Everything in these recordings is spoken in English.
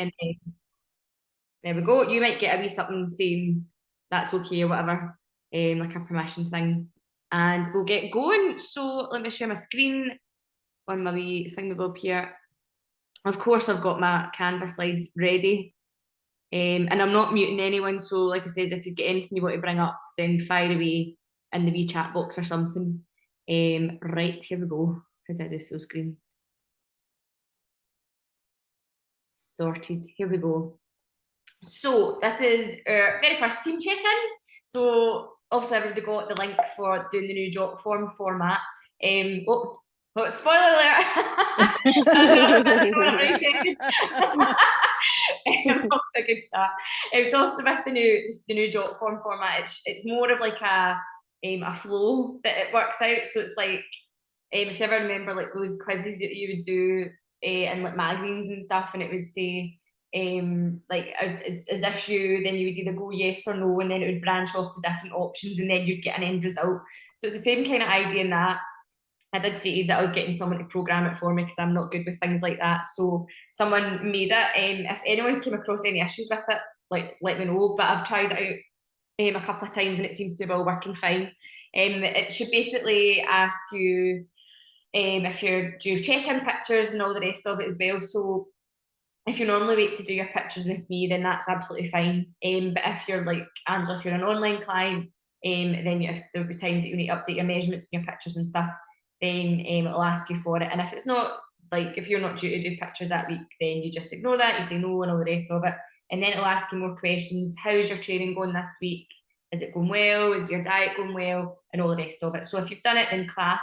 And then there we go. You might get a wee something saying that's okay or whatever, like a permission thing. And we'll get going. So let me share my screen on my wee thingamabob here. Of course, I've got my Canvas slides ready. And I'm not muting anyone, so like I says, if you've got anything you want to bring up, then fire away in the wee chat box or something. Right, here we go. How did I do full screen? Sorted, here we go. So this is our very first team check-in. So obviously everybody got the link for doing the new job form format. Spoiler alert! A good start. It's also with the new job form format. It's more of like a flow that it works out. So it's like if you ever remember like those quizzes that you would do in like magazines and stuff, and it would say like is this you, then you would either go yes or no, and then it would branch off to different options, and then you'd get an end result. So it's the same kind of idea in that. I did say that I was getting someone to program it for me because I'm not good with things like that. So someone made it. If anyone's came across any issues with it, like let me know. But I've tried it out a couple of times and it seems to be all working fine. It should basically ask you if you're due check-in pictures and all the rest of it as well. So if you normally wait to do your pictures with me, then that's absolutely fine. But if you're like Angela, if you're an online client, then there'll be times that you need to update your measurements and your pictures and stuff, then it'll ask you for it. And if it's not, like if you're not due to do pictures that week, then you just ignore that, you say no and all the rest of it. And then it'll ask you more questions. How's your training going this week? Is it going well? Is your diet going well? And all the rest of it. So if you've done it in class,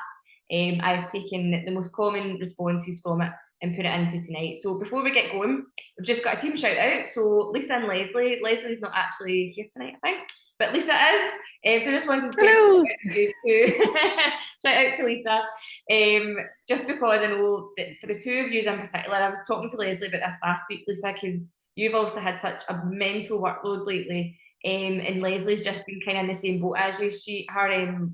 I've taken the most common responses from it and put it into tonight. So before we get going, we've just got a team shout out. So Lisa and Leslie. Leslie's not actually here tonight, I think, but Lisa is. So I just wanted to say shout out to Lisa. Just because I know that for the two of you in particular, I was talking to Leslie about this last week, Lisa, because you've also had such a mental workload lately. And Leslie's just been kind of in the same boat as you. Her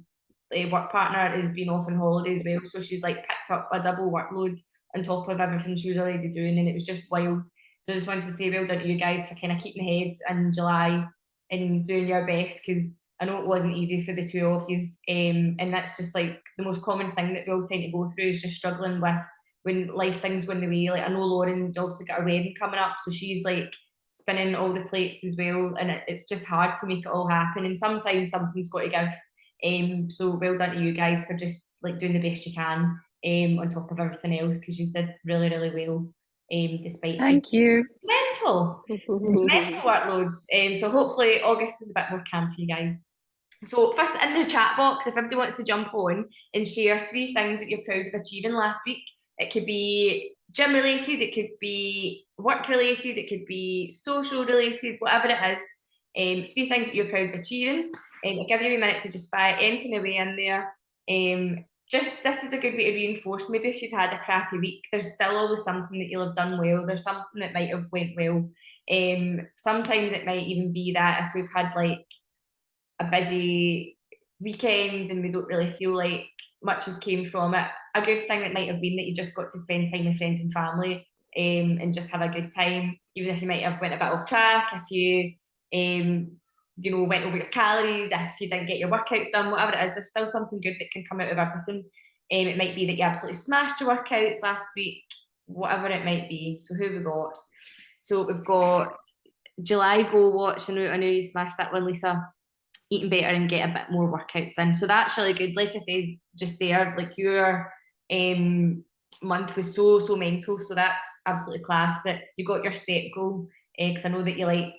work partner has been off on holiday as well, so she's like picked up a double workload on top of everything she was already doing, and it was just wild. So I just wanted to say well done to you guys for kind of keeping the head in July and doing your best, because I know it wasn't easy for the two of you, and that's just like the most common thing that we all tend to go through, is just struggling with when life things went the way. Like I know Lauren's obviously got a wedding coming up, so she's like spinning all the plates as well, and it's just hard to make it all happen, and sometimes something's got to give. So well done to you guys for just like doing the best you can on top of everything else, because you did really, really well despite Thank you. mental workloads. So hopefully August is a bit more calm for you guys. So first in the chat box, if everybody wants to jump on and share 3 things that you're proud of achieving last week. It could be gym related, it could be work related, it could be social related, whatever it is. 3 things that you're proud of achieving. I'll give you a minute to just fire anything away in there. This is a good way to reinforce. Maybe if you've had a crappy week, there's still always something that you'll have done well. There's something that might have went well. Sometimes it might even be that if we've had like a busy weekend and we don't really feel like much has came from it, a good thing it might have been that you just got to spend time with friends and family and just have a good time, even if you might have went a bit off track, if you went over your calories, if you didn't get your workouts done, whatever it is, there's still something good that can come out of everything. It might be that you absolutely smashed your workouts last week, whatever it might be. So who have we got? So we've got July Go Watch. I know you smashed that one, Lisa. Eating better and get a bit more workouts in. So that's really good. Like I said, just there, like your month was so mental. So that's absolutely class that you got your step goal. Because I know that you like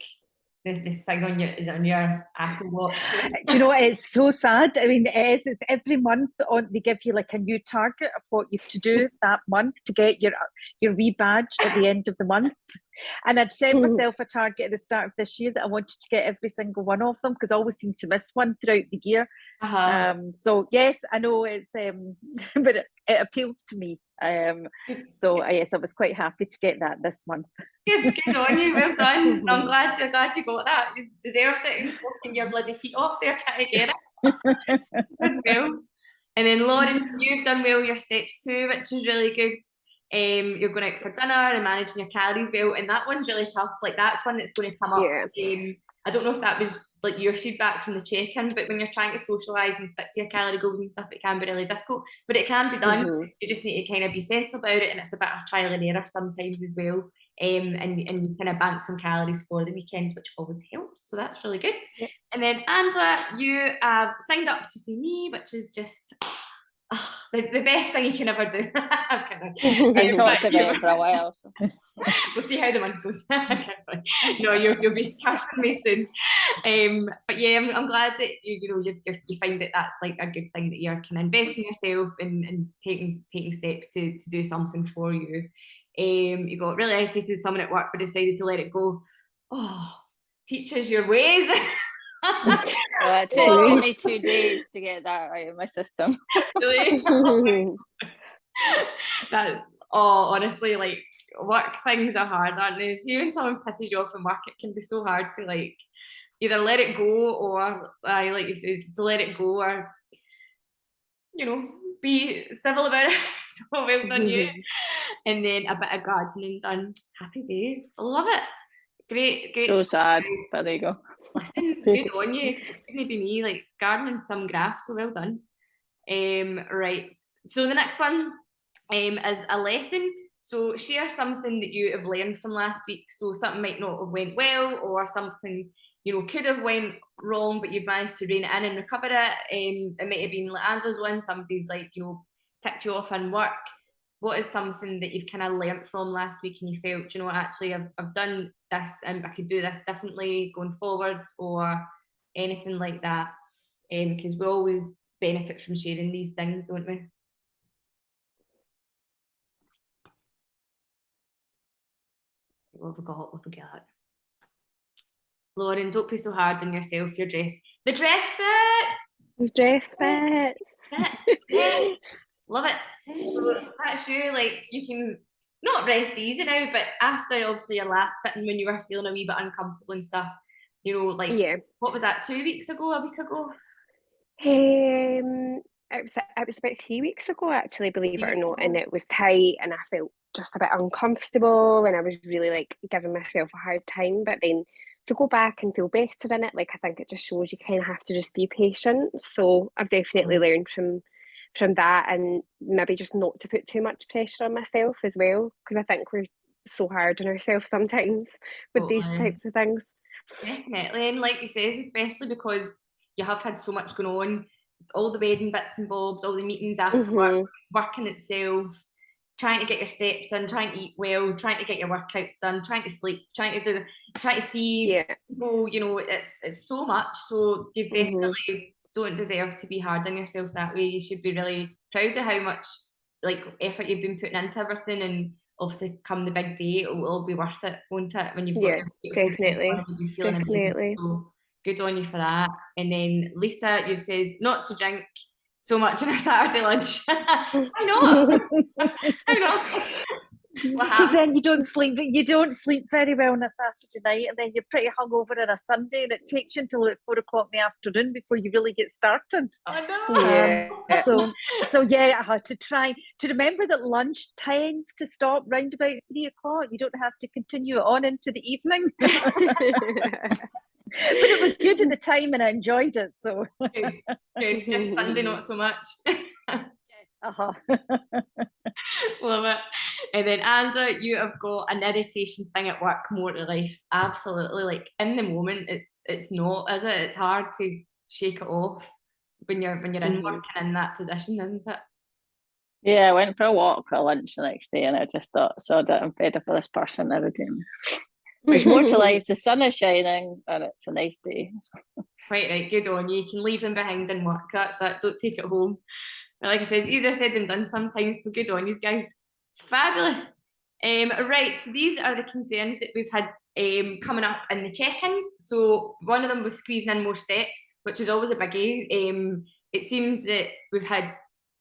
the thing on your Apple Watch. Do you know what? It's so sad. I mean, it's every month they give you like a new target of what you have to do that month to get your wee badge at the end of the month. And I'd set myself a target at the start of this year that I wanted to get every single one of them, because I always seem to miss one throughout the year. So yes, I know it's but it appeals to me. Yes, I was quite happy to get that this month. Good on you, well done. I'm glad you got that. You deserved it. You're working your bloody feet off there trying to get it. Good well. And then Lauren, you've done well your steps too, which is really good. You're going out for dinner and managing your calories well, and that one's really tough. Like that's one that's going to come up. I don't know if that was like your feedback from the check-in, but when you're trying to socialise and stick to your calorie goals and stuff, it can be really difficult, but it can be done. You just need to kind of be sensible about it, and it's a bit of trial and error sometimes as well. And you kind of bank some calories for the weekend, which always helps, so that's really good. And then Angela, you have signed up to see me, which is just the best thing you can ever do. I talked about it for a while, so we'll see how the month goes. No, you'll be cashed with me soon. But yeah, I'm glad that you find that that's like a good thing, that you're kind of investing in yourself and taking steps to do something for you. You got really irritated with someone at work but decided to let it go. Oh, teach us your ways. it took me 2 days to get that out of my system. Really? That's honestly, like, work things are hard, aren't they? See, when someone pisses you off in work, it can be so hard to like either let it go or like you said, to let it go, or be civil about it. So well done you. And then a bit of gardening done. Happy days. Love it. Great. So sad, but there you go. Listen, good on you. It's gonna be me, like gardening some grass, so well done. Right. So the next one is a lesson. So share something that you have learned from last week. So something might not have went well, or something could have went wrong, but you've managed to rein it in and recover it. It might have been like Angela's one, somebody's like ticked you off in work. What is something that you've kind of learnt from last week and you felt, actually I've done this and I could do this differently going forwards, or anything like that? Because we always benefit from sharing these things, don't we? What have we got? Lauren, don't be so hard on yourself. Your dress. The dress fits! The dress fits. Love it. So that's you. Like, you can not rest easy now, but after obviously your last fitting, when you were feeling a wee bit uncomfortable and stuff, what was that, 2 weeks ago, a week ago? It was about 3 weeks ago, actually, believe it or not, and it was tight and I felt just a bit uncomfortable and I was really like giving myself a hard time. But then to go back and feel better in it, like, I think it just shows you kind of have to just be patient. So I've definitely learned from that, and maybe just not to put too much pressure on myself as well, because I think we're so hard on ourselves sometimes with these types of things. Definitely, and like you says, especially because you have had so much going on, all the wedding bits and bobs, all the meetings after work in itself, trying to get your steps in, trying to eat well, trying to get your workouts done, trying to sleep, trying to see people, it's so much. So you definitely don't deserve to be hard on yourself that way. You should be really proud of how much like effort you've been putting into everything, and obviously come the big day, it will all be worth it, won't it? When you've got definitely. So good on you for that. And then Lisa, you says not to drink so much on a Saturday lunch. I know. Because then you don't sleep very well on a Saturday night, and then you're pretty hungover on a Sunday, and it takes you until like 4 o'clock in the afternoon before you really get started. I know. So yeah, I had to try to remember that lunch tends to stop round about 3 o'clock. You don't have to continue it on into the evening. But it was good at the time and I enjoyed it. So good. Just Sunday not so much. Love it. And then Angela, you have got an irritation thing at work more to life. Absolutely. Like in the moment it's not, is it? It's hard to shake it off when you're in work and in that position, isn't it? Yeah, I went for a walk for lunch the next day and I just thought, sod it, I'm fed up with this person every day. There's more to life. The sun is shining and it's a nice day. Quite right, good on you. You can leave them behind in work. That's it. Don't take it home. But like I said, easier said than done sometimes, so good on you guys. Fabulous. Right, so these are the concerns that we've had coming up in the check-ins. So one of them was squeezing in more steps, which is always a biggie. It seems that we've had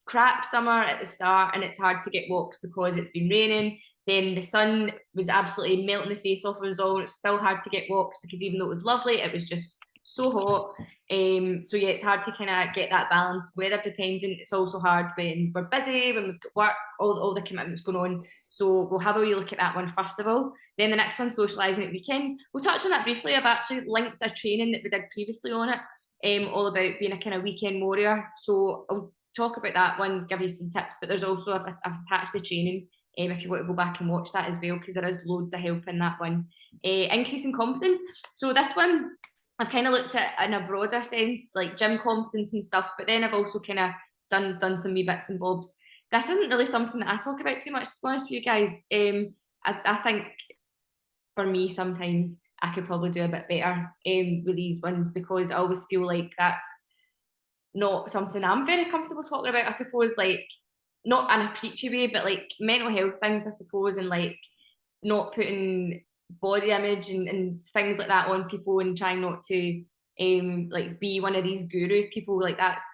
crap summer at the start and it's hard to get walks because it's been raining. Then the sun was absolutely melting the face off of us all. It's still hard to get walks because even though it was lovely, it was just so hot. So yeah, it's hard to kind of get that balance. Weather dependent, it's also hard when we're busy, when we've got work, all the commitments going on. So we'll have a wee look at that one first of all. Then the next one, socialising at weekends. We'll touch on that briefly. I've actually linked a training that we did previously on it, all about being a kind of weekend warrior. So I'll talk about that one, give you some tips, but there's also, I've attached the training if you want to go back and watch that as well, because there is loads of help in that one. Increasing confidence. So this one, I've kind of looked at in a broader sense, like gym confidence and stuff, but then I've also kind of done some wee bits and bobs. This isn't really something that I talk about too much, to be honest with you guys. I think for me, sometimes I could probably do a bit better with these ones, because I always feel like that's not something I'm very comfortable talking about, I suppose, like not in a preachy way, but like mental health things, I suppose, and like not putting body image and things like that on people, and trying not to like be one of these guru people. Like that's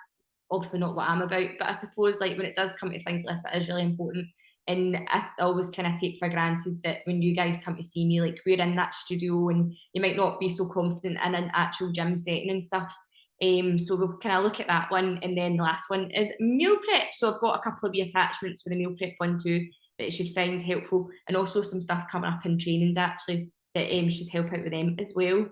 obviously not what I'm about, but I suppose like when it does come to things like this, it is really important. And I always kind of take for granted that when you guys come to see me, like we're in that studio and you might not be so confident in an actual gym setting and stuff. So we'll kind of look at that one. And then the last one is meal prep. So I've got a couple of wee attachments for the meal prep one too that you should find helpful, and also some stuff coming up in trainings actually that should help out with them as well.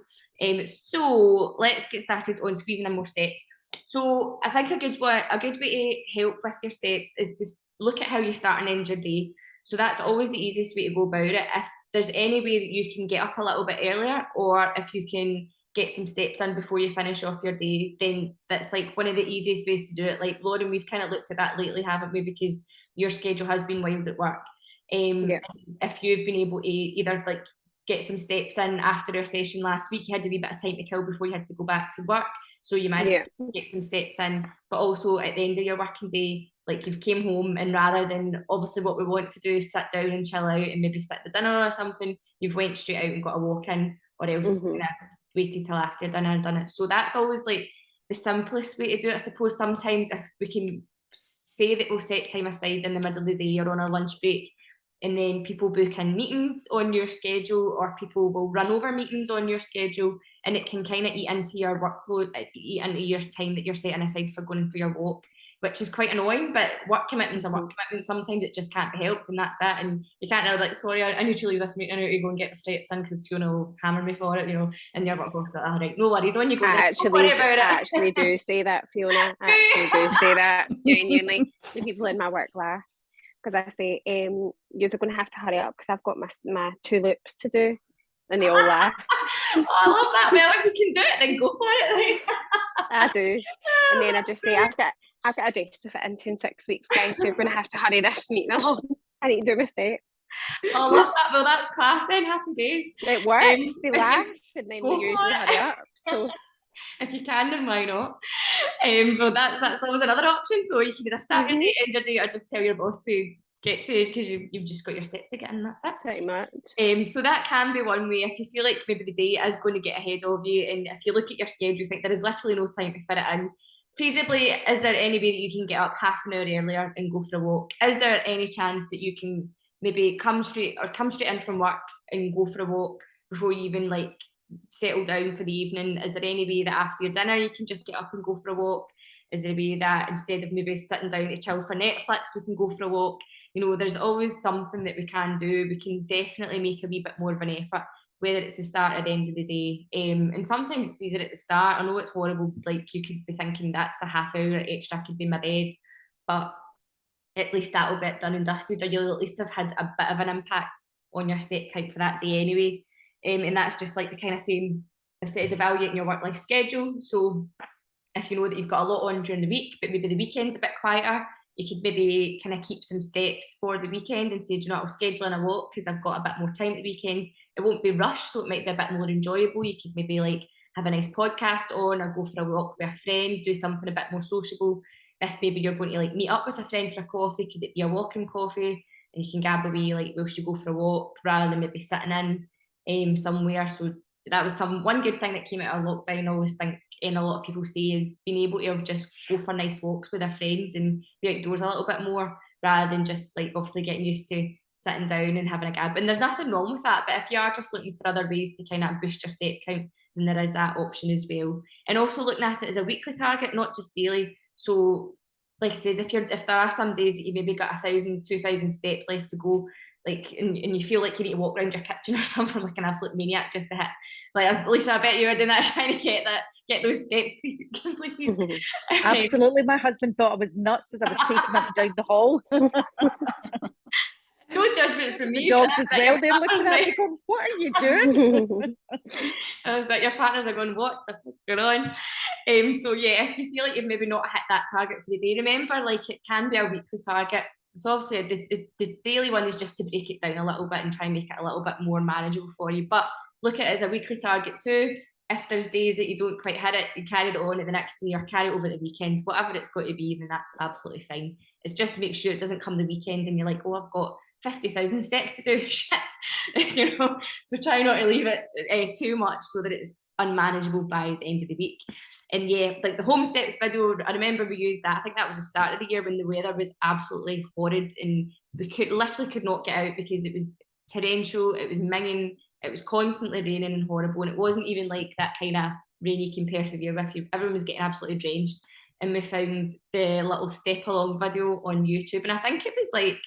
So let's get started on squeezing in more steps. So I think a good way to help with your steps is to look at how you start and end your day. So that's always the easiest way to go about it. If there's any way that you can get up a little bit earlier, or if you can get some steps in before you finish off your day, then that's like one of the easiest ways to do it. Like Lauren, we've kind of looked at that lately, haven't we? Because your schedule has been wild at work. If you've been able to either like get some steps in after your session last week, you had a wee bit of time to kill before you had to go back to work, so you managed to get some steps in. But also at the end of your working day, like you've came home, and rather than obviously what we want to do is sit down and chill out and maybe sit at dinner or something, you've went straight out and got a walk in, or else kind of waited till after dinner and done it. So that's always like the simplest way to do it. I suppose sometimes if we can say that we'll set time aside in the middle of the day or on our lunch break, and then people book in meetings on your schedule, or people will run over meetings on your schedule, and it can kind of eat into your workload, eat into your time that you're setting aside for going for your walk, which is quite annoying. But work commitments are work commitments. Sometimes it just can't be helped, and that's it. And you can't really like, sorry, I need to leave this meeting, I need to go and get the steps in because you know hammer me for it, you know. And your work goes like, all right, no worries. When you go, I actually do say that, Fiona. I actually do say that genuinely. The people in my work laugh because I say, you're going to have to hurry up because I've got my 2 loops to do, and they all laugh. Oh, I love that. Well, if you can do it, then go for it. I do, and then I just say, I've got a dress to fit into in 6 weeks, guys. So you're going to have to hurry this meeting along. I need to do my steps. I love that. Well, that's class then. Happy days. It works. They laugh, and then we usually hurry up. So if you can, then why not? Well, that's always another option. So you can either start your day, end your day, or just tell your boss to get to, because you've just got your steps to get in. That's it. Pretty much. So that can be one way. If you feel like maybe the day is going to get ahead of you, and if you look at your schedule, you think there is literally no time to fit it in. Feasibly, is there any way that you can get up half an hour earlier and go for a walk? Is there any chance that you can maybe come straight in from work and go for a walk before you even like settle down for the evening? Is there any way that after your dinner you can just get up and go for a walk? Is there a way that instead of maybe sitting down to chill for Netflix, we can go for a walk? You know, there's always something that we can do. We can definitely make a wee bit more of an effort, whether it's the start or the end of the day. And sometimes it's easier at the start. I know it's horrible, like you could be thinking that's the half hour extra I could be in my bed, but at least that'll get done and dusted, or you'll at least have had a bit of an impact on your step count for that day anyway. And that's just like the kind of same, instead of evaluating your work-life schedule. So if you know that you've got a lot on during the week, but maybe the weekend's a bit quieter, you could maybe kind of keep some steps for the weekend and say, do you know what, I'll schedule in a walk because I've got a bit more time at the weekend. It won't be rushed, so it might be a bit more enjoyable. You could maybe like have a nice podcast on, or go for a walk with a friend, do something a bit more sociable. If maybe you're going to like meet up with a friend for a coffee, could it be a walking coffee? And you can gab away like, we should go for a walk, rather than maybe sitting in somewhere. So that was one good thing that came out of lockdown. I always think, and a lot of people say, is being able to just go for nice walks with their friends and be outdoors a little bit more, rather than just like obviously getting used to sitting down and having a gab. And there's nothing wrong with that, but if you are just looking for other ways to kind of boost your step count, then there is that option as well. And also looking at it as a weekly target, not just daily. So like I says, if there are some days that you maybe got 1,000, 2,000 steps left to go, like, and you feel like you need to walk around your kitchen or something like an absolute maniac just to hit, like, Lisa, I bet you were doing that trying to get those steps completed. Absolutely. My husband thought I was nuts as I was pacing up and down the hall. No judgment from me. The dogs as well, they're looking at me going, what are you doing? I was like, your partners are going, what the fuck's going on? So yeah, if you feel like you've maybe not hit that target for the day, remember, like, it can be a weekly target. So obviously the daily one is just to break it down a little bit and try and make it a little bit more manageable for you. But look at it as a weekly target too. If there's days that you don't quite hit it, you carry it on at the next day or carry it over the weekend, whatever it's got to be, then that's absolutely fine. It's just make sure it doesn't come the weekend and you're like, oh, I've got 50,000 steps to do. Shit. You know, so try not to leave it too much so that it's unmanageable by the end of the week. And yeah, like the home steps video, I remember we used that. I think that was the start of the year when the weather was absolutely horrid and we literally could not get out because it was torrential, it was minging, it was constantly raining and horrible, and it wasn't even like that kind of rain you can persevere with. Everyone was getting absolutely drenched, and we found the little step along video on YouTube, and I think it was like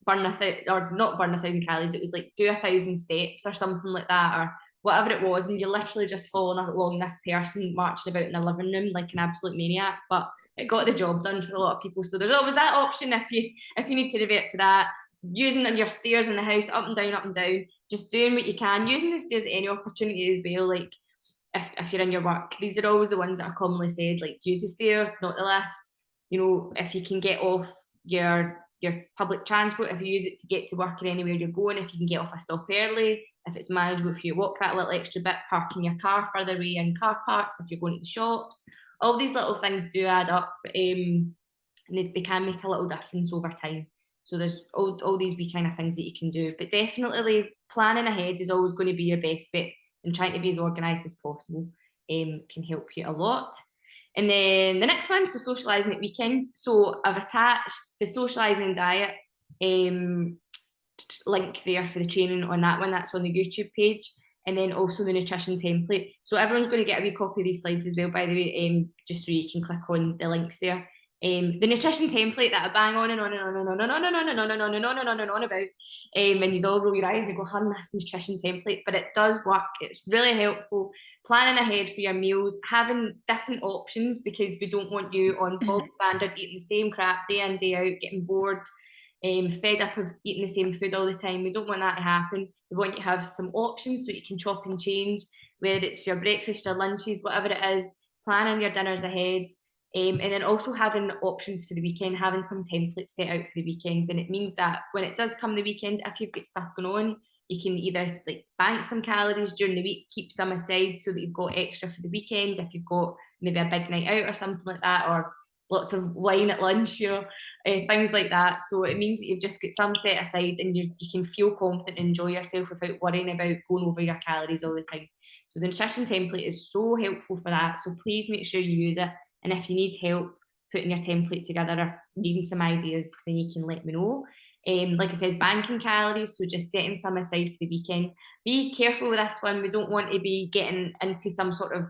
not burn 1,000 calories, it was like do 1,000 steps or something like that, or whatever it was, and you're literally just following along this person marching about in the living room like an absolute maniac. But it got the job done for a lot of people. So there's always that option if you need to revert to that. Using your stairs in the house, up and down, just doing what you can, using the stairs at any opportunity as well. Like if you're in your work, these are always the ones that are commonly said, like use the stairs, not the lift. You know, if you can get off your public transport, if you use it to get to work or anywhere you're going, if you can get off a stop early, if it's manageable if you walk that little extra bit, parking your car further away in car parks, if you're going to the shops, all these little things do add up, and they can make a little difference over time. So there's all these wee kind of things that you can do, but definitely planning ahead is always going to be your best bet, and trying to be as organised as possible can help you a lot. And then the next one, so socialising at weekends. So I've attached the socialising diet link there for the training on that one. That's on the YouTube page. And then also the nutrition template. So everyone's going to get a wee copy of these slides as well, by the way, just so you can click on the links there. The nutrition template that I bang on and on and on and on and on and on and on and on and on and on and on about, and you all roll your eyes and go, hun, that's nutrition template, but it does work. It's really helpful. Planning ahead for your meals, having different options, because we don't want you on bog standard eating the same crap day in, day out, getting bored, fed up of eating the same food all the time. We don't want that to happen. We want you to have some options so you can chop and change, whether it's your breakfast or lunches, whatever it is, planning your dinners ahead. And then also having options for the weekend, having some templates set out for the weekend. And it means that when it does come the weekend, if you've got stuff going on, you can either like bank some calories during the week, keep some aside so that you've got extra for the weekend, if you've got maybe a big night out or something like that, or lots of wine at lunch, you know, things like that. So it means that you've just got some set aside, and you can feel confident and enjoy yourself without worrying about going over your calories all the time. So the nutrition template is so helpful for that. So please make sure you use it. And if you need help putting your template together or needing some ideas, then you can let me know. Like I said, banking calories, so just setting some aside for the weekend. Be careful with this one. We don't want to be getting into some sort of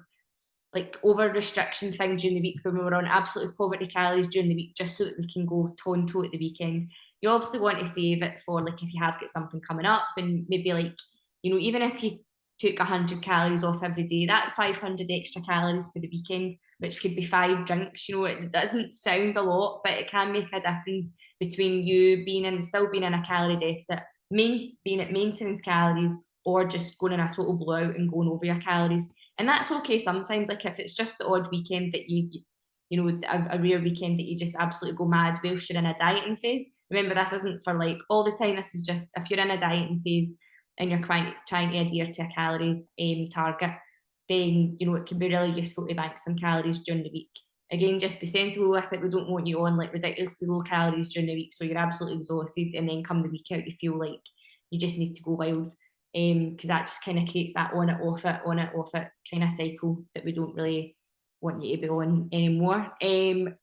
like over restriction thing during the week when we were on absolute poverty calories during the week, just so that we can go toe-to-toe at the weekend. You obviously want to save it for like if you have got something coming up, and maybe like, you know, even if you took 100 calories off every day, that's 500 extra calories for the weekend, which could be 5 drinks. You know, it doesn't sound a lot, but it can make a difference between you still being in a calorie deficit, being at maintenance calories, or just going in a total blowout and going over your calories. And that's okay sometimes. Like if it's just the odd weekend that you know, a rare weekend that you just absolutely go mad whilst you're in a dieting phase. Remember, this isn't for like all the time. This is just if you're in a dieting phase and you're trying to adhere to a calorie target, then, you know, it can be really useful to bank some calories during the week. Again, just be sensible with it. We don't want you on like ridiculously low calories during the week, so you're absolutely exhausted, and then come the week out you feel like you just need to go wild, because that just kind of creates that on it off it kind of cycle that we don't really want you to be on anymore.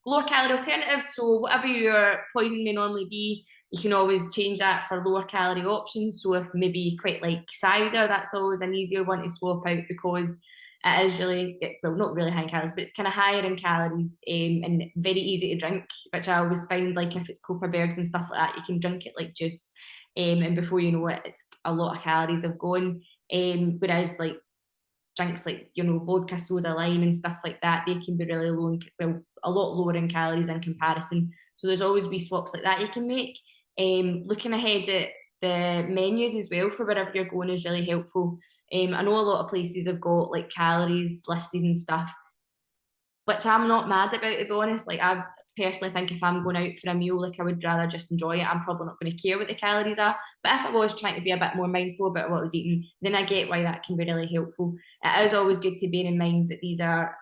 Lower calorie alternatives, so whatever your poison may normally be, you can always change that for lower calorie options. So if maybe you quite like cider, that's always an easier one to swap out, because it is really, well, not really high in calories, but it's kind of higher in calories, and very easy to drink, which I always find, like if it's Copper Bergs and stuff like that, you can drink it like juice, and before you know it, it's a lot of calories have gone. Whereas like drinks like, you know, vodka, soda, lime and stuff like that, they can be really low in, well, a lot lower in calories in comparison. So there's always wee swaps like that you can make. Looking ahead at the menus as well for wherever you're going is really helpful. I know a lot of places have got like calories listed and stuff, which I'm not mad about, to be honest. Like, I personally think if I'm going out for a meal, like I would rather just enjoy it. I'm probably not going to care what the calories are. But if I was trying to be a bit more mindful about what I was eating, then I get why that can be really helpful. It is always good to bear in mind that these are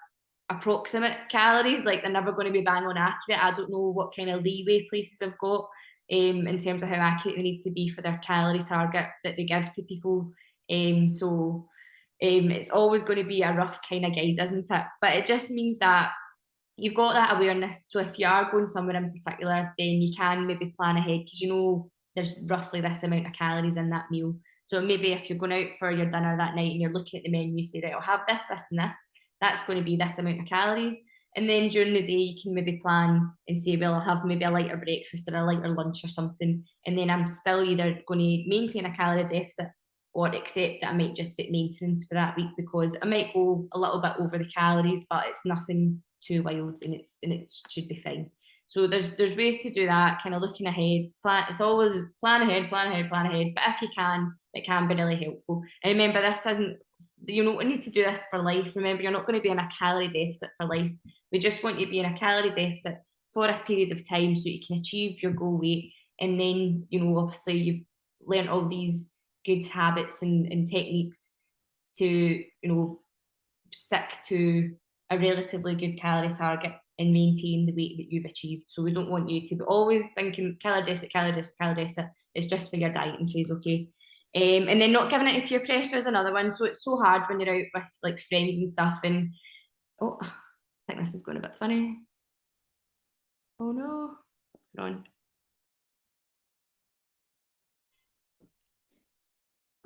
approximate calories, like they're never going to be bang on accurate. I don't know what kind of leeway places have got in terms of how accurate they need to be for their calorie target that they give to people. It's always going to be a rough kind of guide, isn't it? But it just means that you've got that awareness. So if you are going somewhere in particular, then you can maybe plan ahead, because you know there's roughly this amount of calories in that meal. So maybe if you're going out for your dinner that night and you're looking at the menu, you say, right, I'll have this, this and this. That's going to be this amount of calories. And then during the day, you can maybe plan and say, well, I'll have maybe a lighter breakfast or a lighter lunch or something. And then I'm still either going to maintain a calorie deficit or accept that I might just get maintenance for that week, because I might go a little bit over the calories, but it's nothing too wild, and it should be fine. So there's ways to do that, kind of looking ahead. It's always plan ahead. But if you can, it can be really helpful. And remember, this isn't, you don't need to do this for life. Remember, you're not going to be in a calorie deficit for life. We just want you to be in a calorie deficit for a period of time so you can achieve your goal weight. And then, you know, obviously you've learned all these good habits and techniques to, you know, stick to a relatively good calorie target and maintain the weight that you've achieved. So we don't want you to be always thinking calorie deficit. It's just for your dieting phase, okay? And then not giving it to peer pressure is another one. So it's so hard when you're out with like friends and stuff, and oh, I think this is going a bit funny. Oh no, what's going on?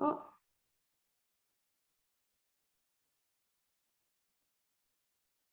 Oh,